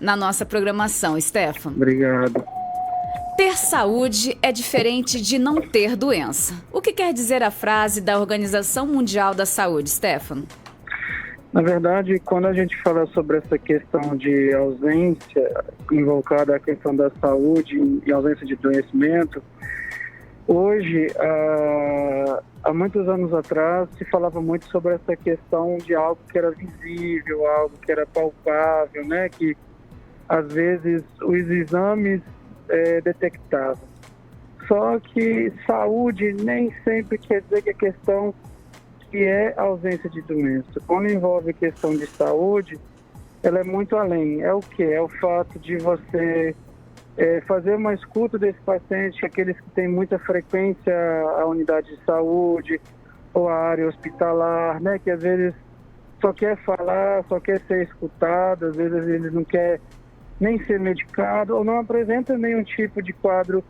na nossa programação, Stefano. Obrigado. Ter saúde é diferente de não ter doença. O que quer dizer a frase da Organização Mundial da Saúde, Stefano? Na verdade, quando a gente fala sobre essa questão de ausência, invocada a questão da saúde e ausência de adoecimento, hoje, há muitos anos atrás, se falava muito sobre essa questão de algo que era visível, algo que era palpável, né? Que às vezes os exames detectavam. Só que saúde nem sempre quer dizer que a questão que é a ausência de doença. Quando envolve questão de saúde, ela é muito além. É o que? É o fato de você fazer uma escuta desse paciente, aqueles que têm muita frequência à unidade de saúde ou à área hospitalar, né? Que às vezes só quer falar, só quer ser escutado, às vezes ele não quer nem ser medicado ou não apresenta nenhum tipo de quadro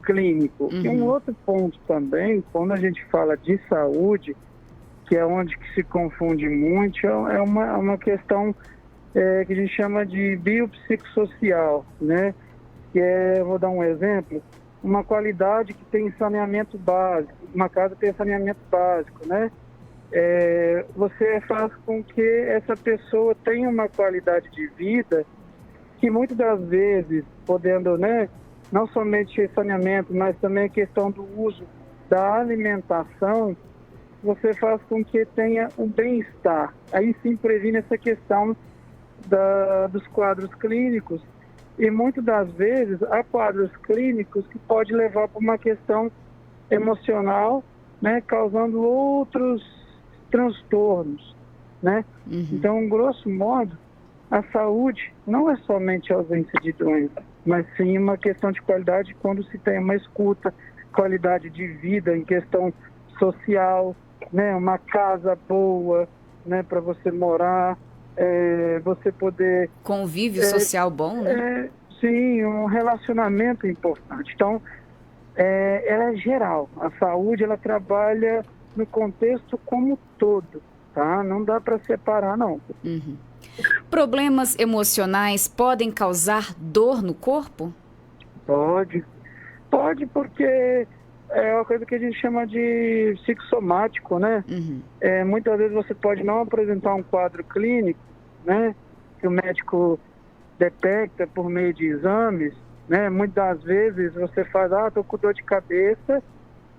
clínico. E um outro ponto também, quando a gente fala de saúde, que é onde que se confunde muito, é uma questão que a gente chama de biopsicossocial, né? Que vou dar um exemplo, uma qualidade que tem saneamento básico, uma casa tem saneamento básico, né? Você faz com que essa pessoa tenha uma qualidade de vida que muitas das vezes, podendo, né, não somente saneamento, mas também a questão do uso da alimentação, você faz com que tenha um bem-estar. Aí sim previne essa questão dos quadros clínicos. E muitas das vezes há quadros clínicos que pode levar para uma questão emocional, né, causando outros transtornos, né? Então, grosso modo, a saúde não é somente a ausência de doença, mas sim uma questão de qualidade quando se tem uma escuta, qualidade de vida em questão social, né, uma casa boa, né, para você morar, você poder... Convívio social bom, né? Sim, um relacionamento importante. Então, ela é geral. A saúde, ela trabalha no contexto como todo, tá? Não dá para separar, não. Problemas emocionais podem causar dor no corpo? Pode porque é uma coisa que a gente chama de psicossomático, né? Muitas vezes você pode não apresentar um quadro clínico, né? Que o médico detecta por meio de exames, né? Muitas das vezes você faz, tô com dor de cabeça,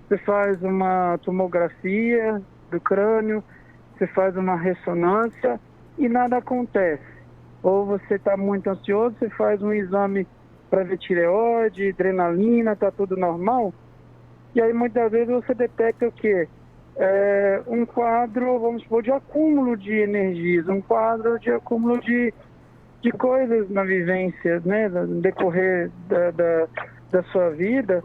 você faz uma tomografia do crânio, você faz uma ressonância e nada acontece. Ou você está muito ansioso, você faz um exame para ver tireoide, adrenalina, está tudo normal. E aí muitas vezes você detecta o quê? Um quadro, vamos supor, de acúmulo de energias, um quadro de acúmulo de coisas na vivência, né, no decorrer da sua vida,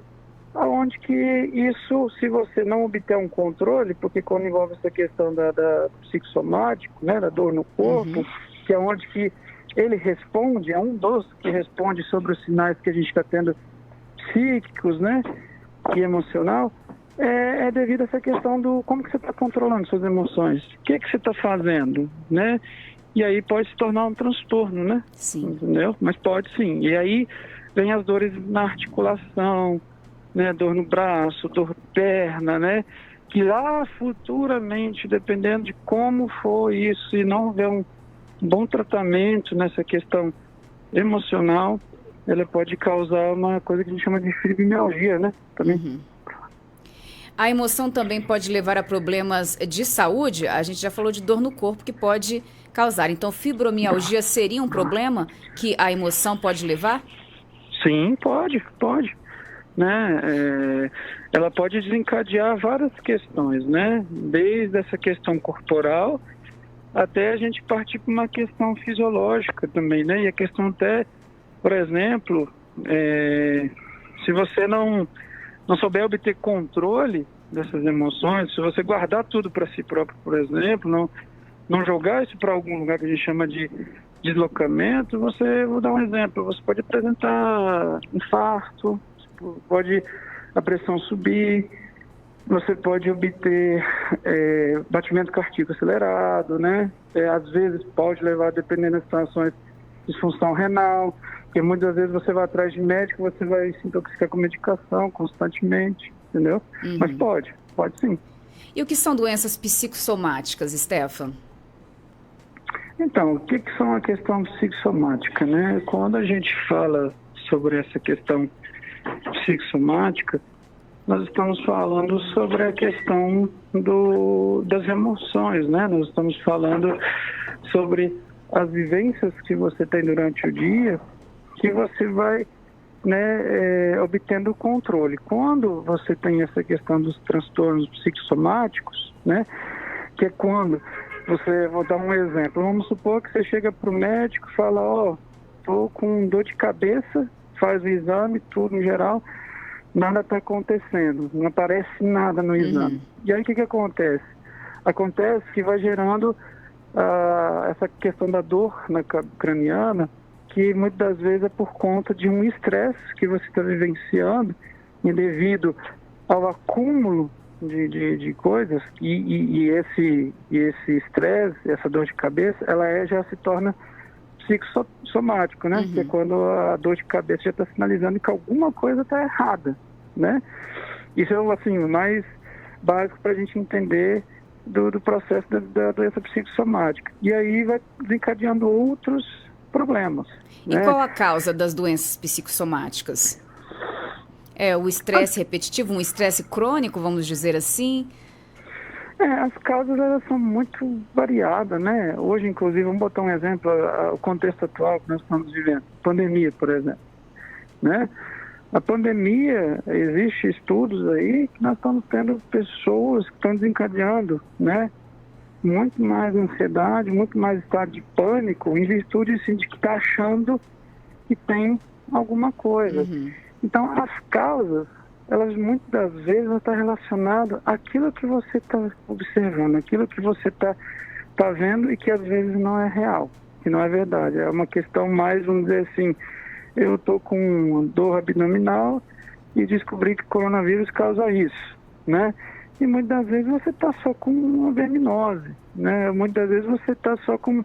aonde que isso, se você não obter um controle, porque quando envolve essa questão da psicossomático, né, da dor no corpo, que é onde que ele responde, é um dos que responde sobre os sinais que a gente está tendo psíquicos, né, e emocional, é devido a essa questão do como que você está controlando suas emoções, o que você está fazendo, né? E aí pode se tornar um transtorno, né? Sim. Entendeu? Mas pode sim. E aí vem as dores na articulação, né? Dor no braço, dor perna, né? Que lá futuramente, dependendo de como for isso, e não houver um bom tratamento nessa questão emocional, ela pode causar uma coisa que a gente chama de fibromialgia, né? Também. A emoção também pode levar a problemas de saúde? A gente já falou de dor no corpo que pode causar. Então, fibromialgia seria um problema que a emoção pode levar? Sim, pode. Né? Ela pode desencadear várias questões, né? Desde essa questão corporal até a gente partir para uma questão fisiológica também, né? E a questão até, por exemplo, se você não souber obter controle dessas emoções, se você guardar tudo para si próprio, por exemplo, não jogar isso para algum lugar que a gente chama de deslocamento, vou dar um exemplo, você pode apresentar infarto, pode a pressão subir, você pode obter batimento cardíaco acelerado, né? Às vezes pode levar, dependendo das situações, disfunção renal, porque muitas vezes você vai atrás de médico, você vai se intoxicar com medicação constantemente, entendeu? Mas pode sim. E o que são doenças psicossomáticas, Stefan? Então, o que são a questão psicossomática, né? Quando a gente fala sobre essa questão psicossomática, nós estamos falando sobre a questão das emoções, né? Nós estamos falando sobre as vivências que você tem durante o dia, que você vai, né, obtendo controle. Quando você tem essa questão dos transtornos psicossomáticos, né, que é quando você, vou dar um exemplo, vamos supor que você chega para o médico e fala, estou com dor de cabeça, faz o exame, tudo em geral, nada está acontecendo, não aparece nada no exame. E aí o que acontece? Acontece que vai gerando essa questão da dor craniana, que muitas das vezes é por conta de um estresse que você está vivenciando, e devido ao acúmulo de coisas, e esse estresse, essa dor de cabeça, ela já se torna psicossomático, né? Que é quando a dor de cabeça já está sinalizando que alguma coisa está errada, né? Isso é assim, o mais básico para a gente entender do processo da doença psicossomática. E aí vai desencadeando outros problemas. E né? qual a causa das doenças psicossomáticas? É o estresse repetitivo, um estresse crônico, vamos dizer assim? As causas elas são muito variadas, né? Hoje, inclusive, vamos botar um exemplo, o contexto atual que nós estamos vivendo. Pandemia, por exemplo. Né? A pandemia, existe estudos aí que nós estamos tendo pessoas que estão desencadeando, né? Muito mais ansiedade, muito mais estado de pânico, em virtude assim, de que está achando que tem alguma coisa. Então, as causas, elas muitas das vezes estão relacionadas àquilo que você está observando, aquilo que você está vendo e que às vezes não é real, que não é verdade. É uma questão mais, vamos dizer assim, eu estou com dor abdominal e descobri que o coronavírus causa isso, né? E muitas das vezes você está só com uma verminose, né? Muitas das vezes você está só com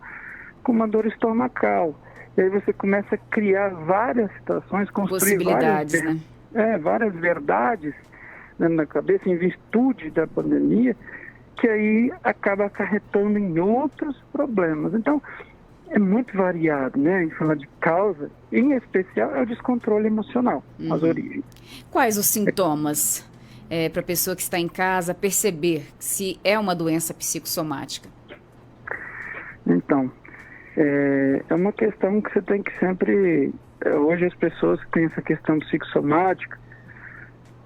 uma dor estomacal. E aí você começa a criar várias situações, construir possibilidades, várias verdades, né, na cabeça, em virtude da pandemia, que aí acaba acarretando em outros problemas. Então, é muito variado, né? Em falar de causa, em especial, é o descontrole emocional, as origens. Quais os sintomas para a pessoa que está em casa perceber se é uma doença psicossomática? Então, é uma questão que você tem que sempre... Hoje as pessoas que têm essa questão psicossomática,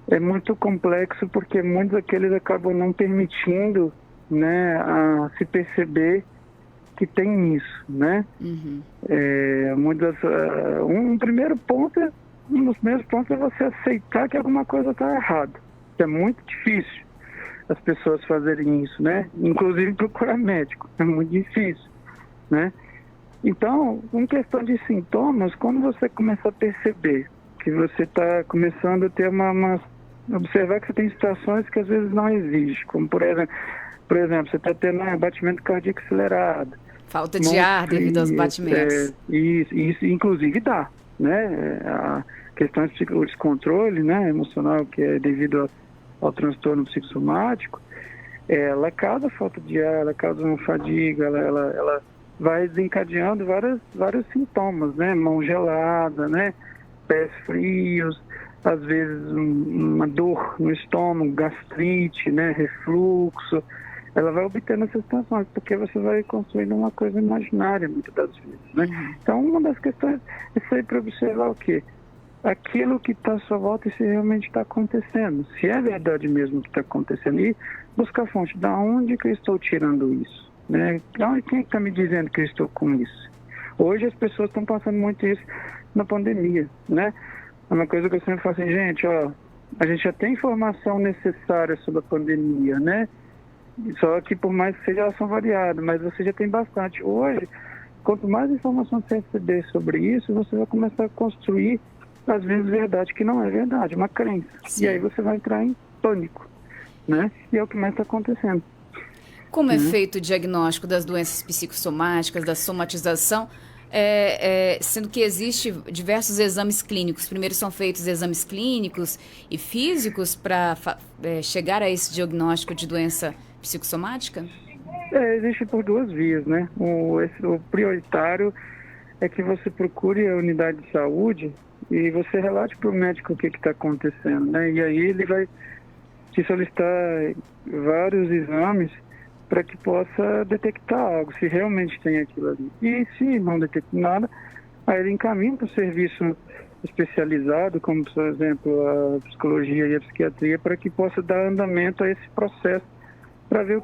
é muito complexo porque muitos daqueles acabam não permitindo, né, a se perceber que tem isso, né? Um primeiro ponto, um dos primeiros pontos é você aceitar que alguma coisa está errada. É muito difícil as pessoas fazerem isso, né? Inclusive procurar médico, é muito difícil, né? Então, em questão de sintomas, quando você começa a perceber que você está começando a ter observar que você tem situações que às vezes não existem, como por exemplo, você está tendo batimento cardíaco acelerado. Falta de ar devido aos batimentos. Isso inclusive dá, né? A questão de descontrole, né, emocional, que é devido ao transtorno psicossomático, ela causa falta de ar, ela causa uma fadiga, ela vai desencadeando vários sintomas, né? Mão gelada, né? Pés frios, às vezes uma dor no estômago, gastrite, né? Refluxo. Ela vai obtendo essas situações, porque você vai construindo uma coisa imaginária, muitas das vezes, né? Então, uma das questões é sair para observar o quê? Aquilo que está à sua volta e se realmente está acontecendo. Se é verdade mesmo que está acontecendo. E buscar a fonte. Da onde que eu estou tirando isso? Né? Quem está me dizendo que eu estou com isso? Hoje as pessoas estão passando muito isso na pandemia, né? É uma coisa que eu sempre falo assim, gente, a gente já tem informação necessária sobre a pandemia, né? Só que por mais que seja, elas são variadas, mas você já tem bastante. Hoje, quanto mais informação você receber sobre isso, você vai começar a construir, às vezes, verdade que não é verdade, uma crença. Sim. E aí você vai entrar em pânico, né? E é o que mais está acontecendo. Como é feito o diagnóstico das doenças psicossomáticas, da somatização, Sendo que existe diversos exames clínicos. Primeiro são feitos exames clínicos e físicos para chegar a esse diagnóstico de doença psicossomática? Existe por duas vias, né? O prioritário é que você procure a unidade de saúde e você relate para o médico o que está acontecendo, né? E aí ele vai te solicitar vários exames para que possa detectar algo, se realmente tem aquilo ali. E se não detectar nada, aí ele encaminha para o serviço especializado, como, por exemplo, a psicologia e a psiquiatria, para que possa dar andamento a esse processo, para ver o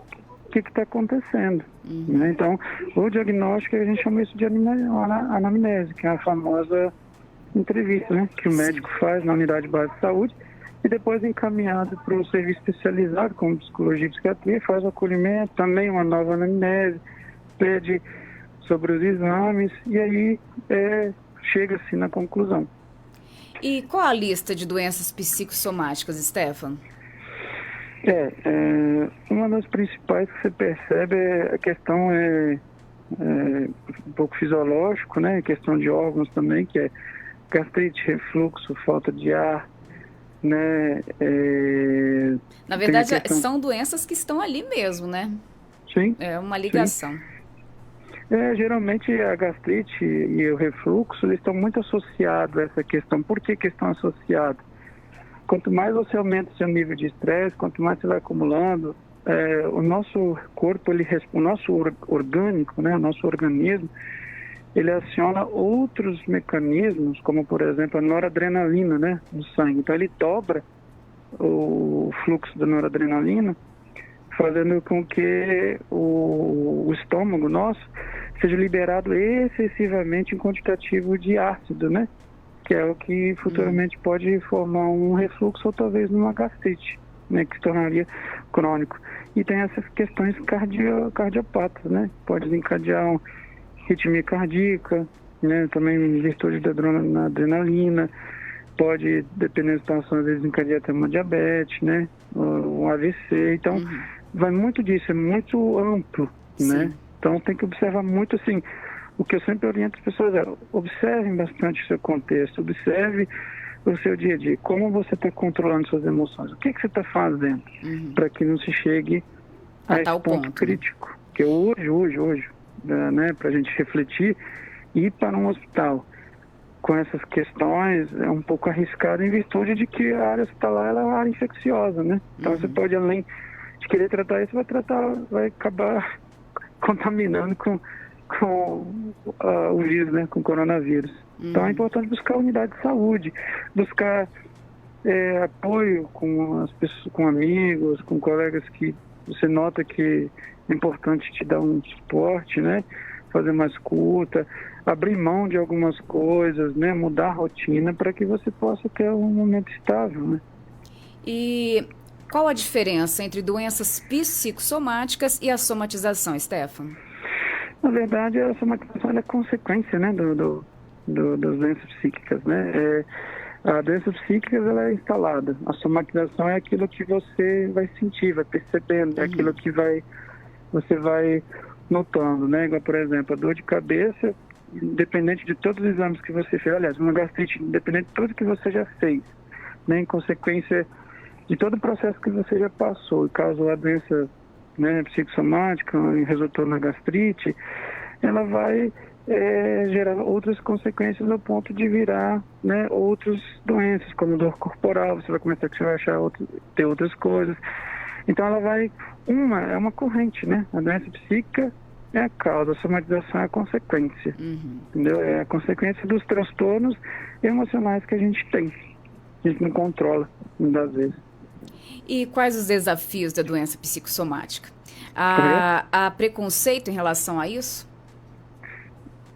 que está acontecendo. Né? Então, o diagnóstico, a gente chama isso de anamnese, que é a famosa entrevista, né? Que o médico faz na unidade básica de saúde, e depois encaminhado para o serviço especializado, como psicologia e psiquiatria, faz o acolhimento, também uma nova anamnese, pede sobre os exames, e aí chega-se na conclusão. E qual a lista de doenças psicossomáticas, Stefan? Uma das principais que você percebe a questão um pouco fisiológico, né? A questão de órgãos também, que é gastrite, refluxo, falta de ar, né? Na verdade, são doenças que estão ali mesmo, né? Sim. É uma ligação. Sim. Geralmente a gastrite e o refluxo, eles estão muito associados a essa questão. Por que estão associados? Quanto mais você aumenta o seu nível de estresse, quanto mais você vai acumulando, o nosso corpo, o nosso orgânico, né, o nosso organismo, ele aciona outros mecanismos, como, por exemplo, a noradrenalina, né, no sangue. Então, ele dobra o fluxo da noradrenalina, fazendo com que o estômago nosso seja liberado excessivamente em quantitativo de ácido, né? Que é o que futuramente pode formar um refluxo ou talvez uma gastrite, né? Que se tornaria crônico. E tem essas questões cardiopatas, né? Pode desencadear uma arritmia cardíaca, né? Também em virtude da adrenalina, pode, dependendo da situação, às vezes desencadear até uma diabetes, né? Um AVC. Então, vai muito disso, é muito amplo, né? Então, tem que observar muito, assim, o que eu sempre oriento as pessoas observem bastante o seu contexto, observe o seu dia a dia, como você está controlando suas emoções, o que você está fazendo para que não se chegue a esse ponto crítico. Né? Porque hoje, né, para a gente refletir, ir para um hospital com essas questões é um pouco arriscado em virtude de que a área hospitalar ela é uma área infecciosa, né? Então você pode, além de querer tratar isso, vai acabar contaminando com o vírus, né, com o coronavírus. Então é importante buscar unidade de saúde, buscar apoio com as pessoas, com amigos, com colegas que você nota que é importante te dar um suporte, né, fazer uma escuta, abrir mão de algumas coisas, né, mudar a rotina para que você possa ter um momento estável, né. E qual a diferença entre doenças psicossomáticas e a somatização, Stefan? Na verdade, a somatização é consequência, né, das doenças psíquicas, né? A doença psíquica ela é instalada. A somatização é aquilo que você vai sentir, vai percebendo, é aquilo que você vai notando, né? Igual, por exemplo, a dor de cabeça, independente de todos os exames que você fez, aliás, uma gastrite, independente de tudo que você já fez, né? Em consequência de todo o processo que você já passou e causou a doença, né, psicossomática, resultou na gastrite, ela vai gerar outras consequências ao ponto de virar, né, outras doenças, como dor corporal, você vai começar a ter outras coisas. Então ela vai, é uma corrente, né? A doença psíquica é a causa, a somatização é a consequência, entendeu? É a consequência dos transtornos emocionais que a gente tem, a gente não controla, muitas vezes. E quais os desafios da doença psicossomática? Há preconceito em relação a isso?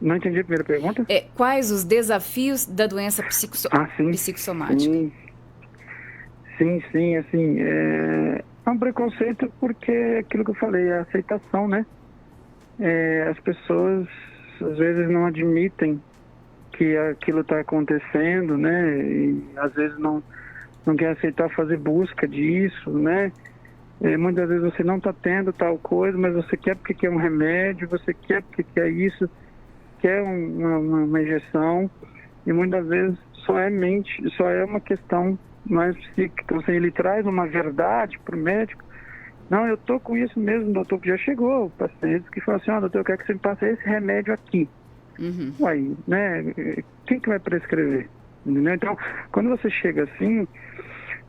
Não entendi a primeira pergunta. Quais os desafios da doença psicossomática? Sim, assim, é um preconceito porque é aquilo que eu falei, a aceitação, né? As pessoas às vezes não admitem que aquilo está acontecendo, né? E às vezes não quer aceitar fazer busca disso, né? Muitas vezes você não está tendo tal coisa, mas você quer porque quer um remédio, você quer porque quer isso. quer uma injeção e muitas vezes só é uma questão mais psíquica. Então, assim, ele traz uma verdade para o médico. Não, eu tô com isso mesmo, doutor, que já chegou pacientes que falam assim, doutor, eu quero que você me passe esse remédio aqui. Uai, né, quem que vai prescrever? Entendeu? Então, quando você chega assim,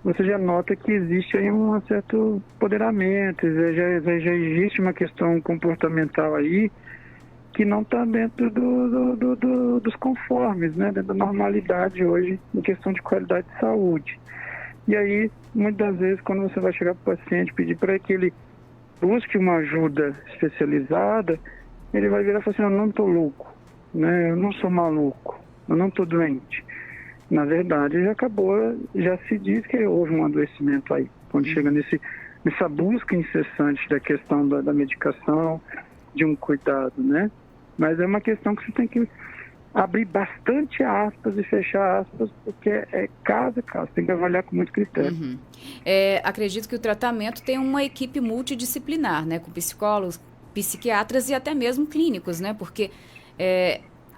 você já nota que existe aí um certo empoderamento, já existe uma questão comportamental aí que não está dentro dos conformes, né, dentro da normalidade hoje em questão de qualidade de saúde. E aí, muitas vezes, quando você vai chegar para o paciente pedir para que ele busque uma ajuda especializada, ele vai virar e falar assim, eu não estou louco, né, eu não sou maluco, eu não estou doente. Na verdade, já se diz que houve um adoecimento aí, quando chega nessa busca incessante da questão da medicação, de um cuidado, né? Mas é uma questão que você tem que abrir bastante aspas e fechar aspas, porque é caso a caso, tem que avaliar com muito critério. Acredito que o tratamento tem uma equipe multidisciplinar, né? Com psicólogos, psiquiatras e até mesmo clínicos, né? Porque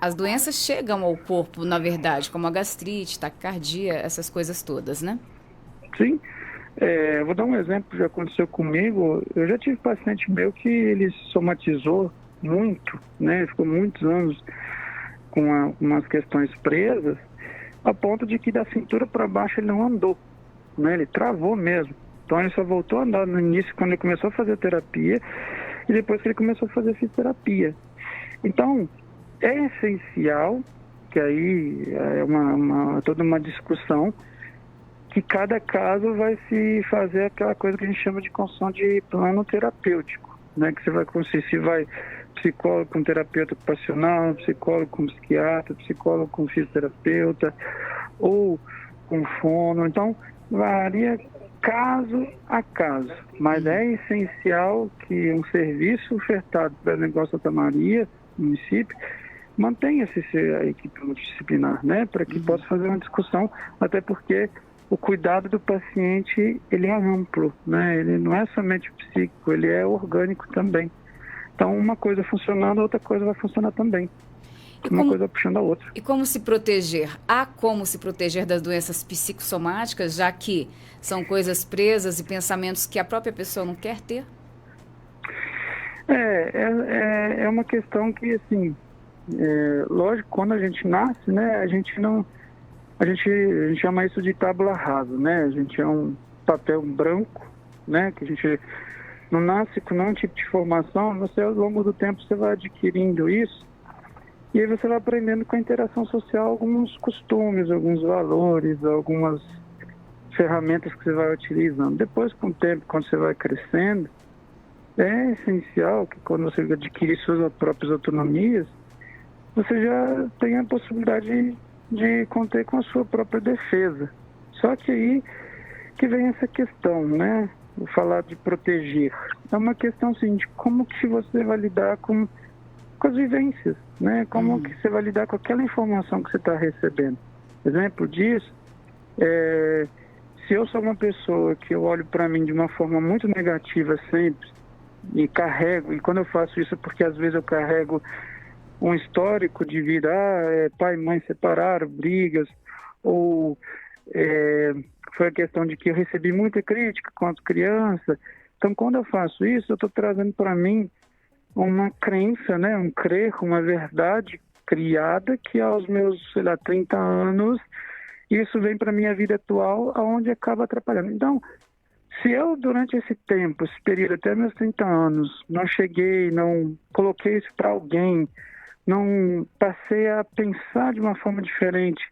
as doenças chegam ao corpo, na verdade, como a gastrite, taquicardia, essas coisas todas, né? Sim. Vou dar um exemplo que já aconteceu comigo. Eu já tive paciente meu que ele somatizou muito, né? Ficou muitos anos com umas questões presas, a ponto de que da cintura para baixo ele não andou, né? Ele travou mesmo. Então ele só voltou a andar no início, quando ele começou a fazer terapia, e depois que ele começou a fazer fisioterapia. Então, é essencial, que aí é toda uma discussão, que cada caso vai se fazer aquela coisa que a gente chama de construção de plano terapêutico, né? Que você vai consistir, se vai psicólogo com terapeuta ocupacional, psicólogo com psiquiatra, psicólogo com fisioterapeuta, ou com fono. Então, varia caso a caso, mas é essencial que um serviço ofertado pelo negócio Santa Maria, município, mantenha-se a equipe multidisciplinar, né, para que possa fazer uma discussão, até porque o cuidado do paciente, ele é amplo, né, ele não é somente psíquico, ele é orgânico também. Então, uma coisa funcionando, a outra coisa vai funcionar também. Uma coisa puxando a outra. E como se proteger? Há como se proteger das doenças psicossomáticas, já que são coisas presas e pensamentos que a própria pessoa não quer ter? É uma questão que, assim, lógico, quando a gente nasce, né, a gente chama isso de tábula rasa, né, a gente é um papel branco, né, que a gente não nasce com nenhum tipo de formação, você ao longo do tempo você vai adquirindo isso, e aí você vai aprendendo com a interação social alguns costumes, alguns valores, algumas ferramentas que você vai utilizando. Depois, com o tempo, quando você vai crescendo, é essencial que quando você adquirir suas próprias autonomias, você já tem a possibilidade de conter com a sua própria defesa. Só que aí que vem essa questão, né? Vou falar de proteger. É uma questão assim, de como que você vai lidar com as vivências, né? Como que você vai lidar com aquela informação que você está recebendo. Exemplo disso, se eu sou uma pessoa que eu olho para mim de uma forma muito negativa sempre, e carrego, e quando eu faço isso porque às vezes eu carrego um histórico de vida, pai e mãe separaram, brigas, ou foi a questão de que eu recebi muita crítica quando criança. Então, quando eu faço isso, eu estou trazendo para mim uma crença, né, um crer, uma verdade criada que aos meus, 30 anos, isso vem para a minha vida atual, aonde acaba atrapalhando. Então, se eu, durante esse tempo, esse período, até meus 30 anos, não cheguei, não coloquei isso para alguém, não passei a pensar de uma forma diferente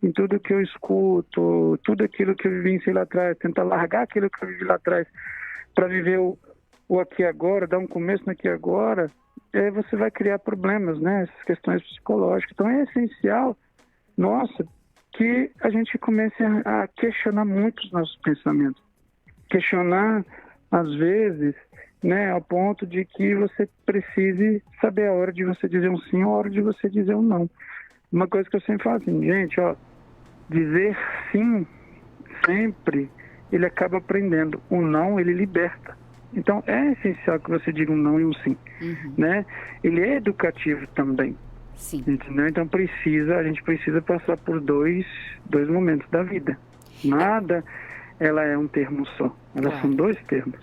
em tudo que eu escuto, tudo aquilo que eu vivenciei lá atrás, tentar largar aquilo que eu vivi lá atrás para viver o aqui e agora, dar um começo no aqui e agora, você vai criar problemas, né? Essas questões psicológicas. Então é essencial, que a gente comece a questionar muito os nossos pensamentos. Questionar, às vezes, né, ao ponto de que você precise saber a hora de você dizer um sim ou a hora de você dizer um não. Uma coisa que eu sempre falo assim, gente, dizer sim sempre, ele acaba aprendendo. O não, ele liberta. Então, é essencial que você diga um não e um sim, né? Ele é educativo também. Sim. Entendeu? Então a gente precisa passar por dois momentos da vida. Nada, ela é um termo só. Elas Claro. são dois termos.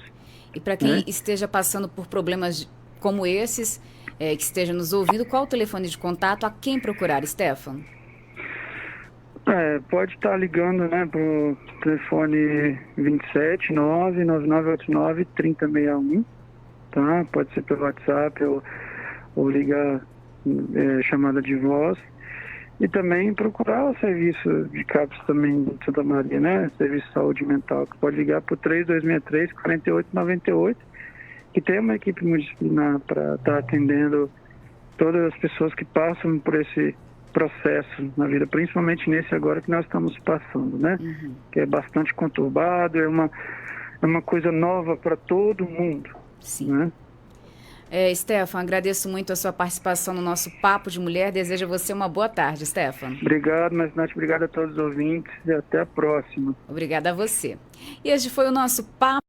E para quem Né? esteja passando por problemas como esses, que esteja nos ouvindo, qual o telefone de contato? A quem procurar, Stefano? Pode estar ligando, né, pro telefone 27 99989 3061, tá? Pode ser pelo WhatsApp ou ligar chamada de voz. E também procurar o serviço de CAPS também de Santa Maria, né? Serviço de Saúde Mental, que pode ligar para o 3263-4898, que tem uma equipe multidisciplinar para estar atendendo todas as pessoas que passam por esse processo na vida, principalmente nesse agora que nós estamos passando, né? Uhum. Que é bastante conturbado, é uma coisa nova para todo mundo. Sim. Né? Stefano, agradeço muito a sua participação no nosso Papo de Mulher. Desejo a você uma boa tarde, Stefano. Obrigado, Nath, obrigado a todos os ouvintes e até a próxima. Obrigada a você. E este foi o nosso Papo